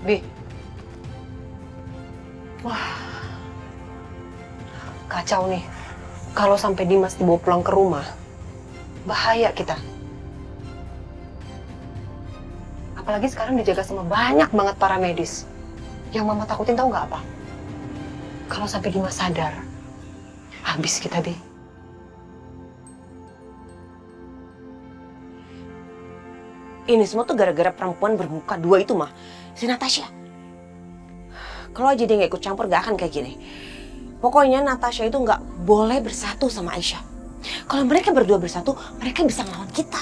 Bi. Wah. Kacau nih. Kalau sampai Dimas dibawa pulang ke rumah, bahaya kita. Apalagi sekarang dijaga sama banyak banget para medis. Yang mama takutin tahu nggak apa? Kalau sampai Dimas sadar, habis kita, Bi. Ini semua tuh gara-gara perempuan bermuka dua itu mah, si Natasha. Kalau aja dia nggak ikut campur gak akan kayak gini. Pokoknya Natasha itu nggak boleh bersatu sama Aisyah. Kalau mereka berdua bersatu, mereka bisa ngelawan kita.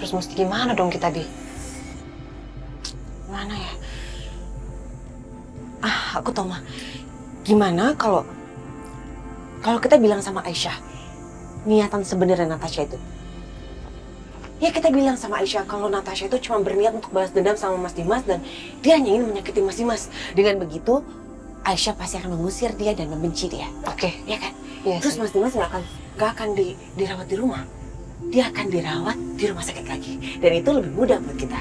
Terus mesti gimana dong kita, Bi? Mana ya? Aku tahu mah. Gimana kalau kita bilang sama Aisyah niatan sebenarnya Natasha itu? Ya kita bilang sama Aisyah kalau Natasha itu cuma berniat untuk balas dendam sama Mas Dimas dan dia hanya ingin menyakiti Mas Dimas. Dengan begitu Aisyah pasti akan mengusir dia dan membenci dia. Oke. Ya kan? Iya Terus sih. Mas Dimas nggak akan dirawat di rumah. Dia akan dirawat di rumah sakit lagi. Dan itu lebih mudah buat kita.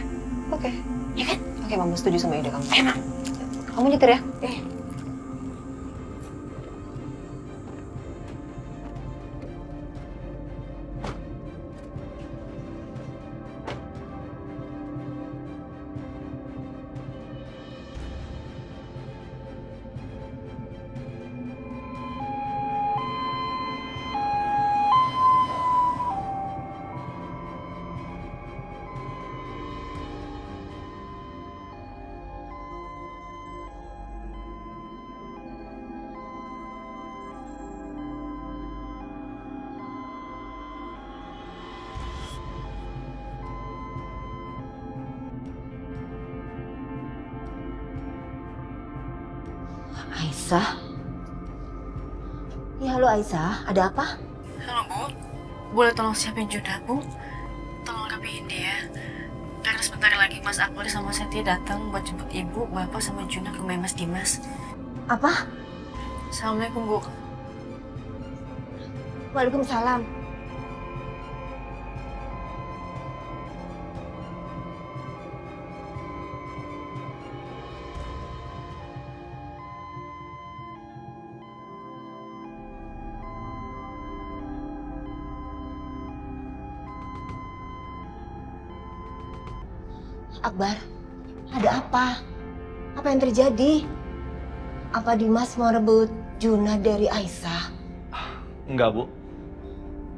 Oke. Ya kan? Oke, Mama setuju sama ide kamu. Emang. Kamu nyetir ya? Aisyah? Ya halo Aisyah, ada apa? Halo Bu, boleh tolong siapin Juna Bu? Tolong rapihin dia. Karena sebentar lagi Mas Akbar sama Setia datang buat jemput Ibu, Bapak sama Juna ke rumah Mas Dimas. Apa? Assalamualaikum Bu. Waalaikumsalam. Akbar, ada apa? Apa yang terjadi? Apa Dimas mau rebut Juna dari Aisyah? Enggak, Bu.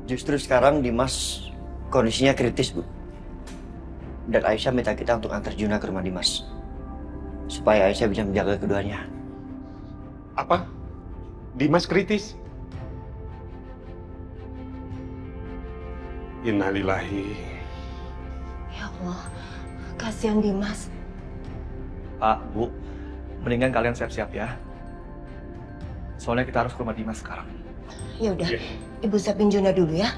Justru sekarang Dimas kondisinya kritis, Bu. Dan Aisyah minta kita untuk antar Juna ke rumah Dimas. Supaya Aisyah bisa menjaga keduanya. Apa? Dimas kritis? Innalillahi. Ya Allah, kasihan Dimas. Pak, Bu, mendingan kalian siap-siap ya. Soalnya kita harus ke rumah Dimas sekarang. Ya udah, Ibu siapin Juna dulu ya.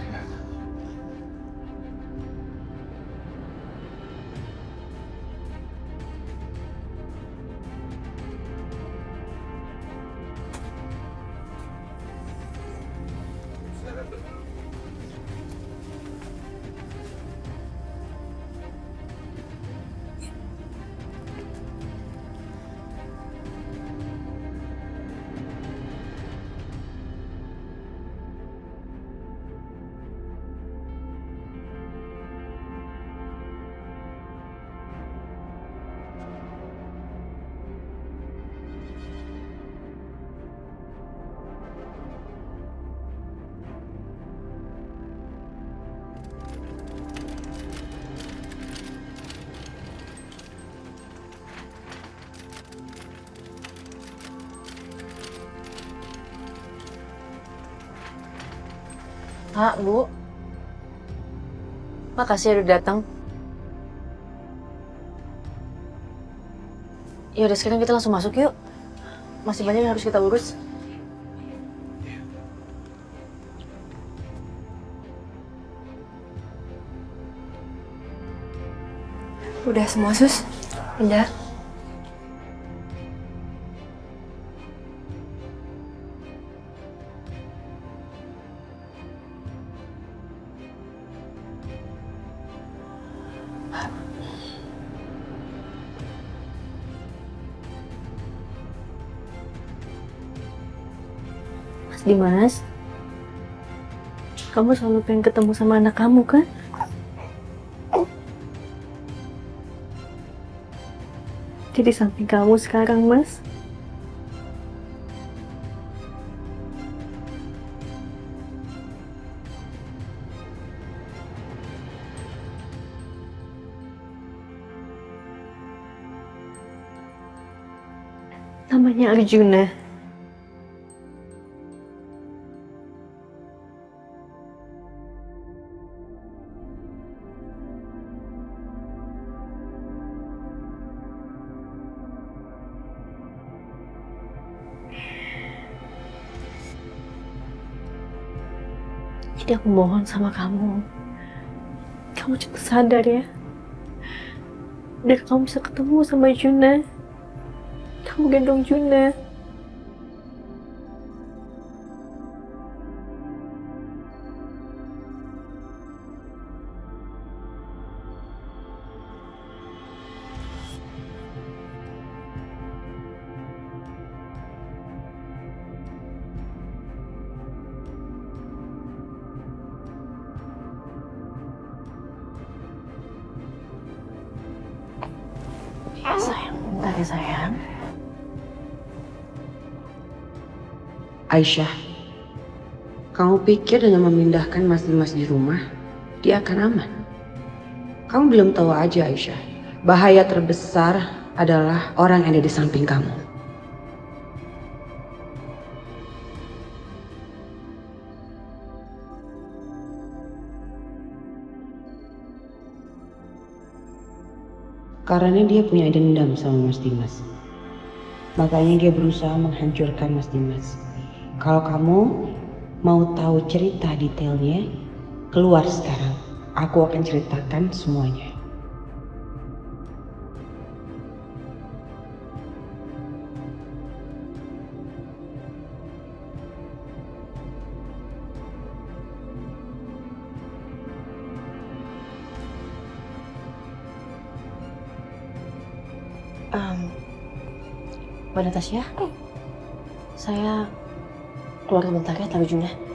Pak, Bu. Makasih udah datang. Ya udah sekarang kita langsung masuk yuk. Masih banyak yang harus kita urus. Udah semua, Sus? Udah. Mas Dimas, kamu selalu pengen ketemu sama anak kamu kan? Jadi samping kamu sekarang, Mas. Namanya Arjuna. Jadi aku mohon sama kamu cepat sadar ya. Biar kamu bisa ketemu sama Juna. Kamu gendong Juna. Sayang, bentar ya sayang. Aisyah, kamu pikir dengan memindahkan Mas Dimas di rumah, dia akan aman? Kamu belum tahu aja Aisyah, bahaya terbesar adalah orang yang ada di samping kamu. Karena dia punya dendam sama Mas Dimas. Makanya dia berusaha menghancurkan Mas Dimas. Kalau kamu mau tahu cerita detailnya, keluar sekarang. Aku akan ceritakan semuanya. Mbak Natasha, saya keluar bentar ya, tapi Juna.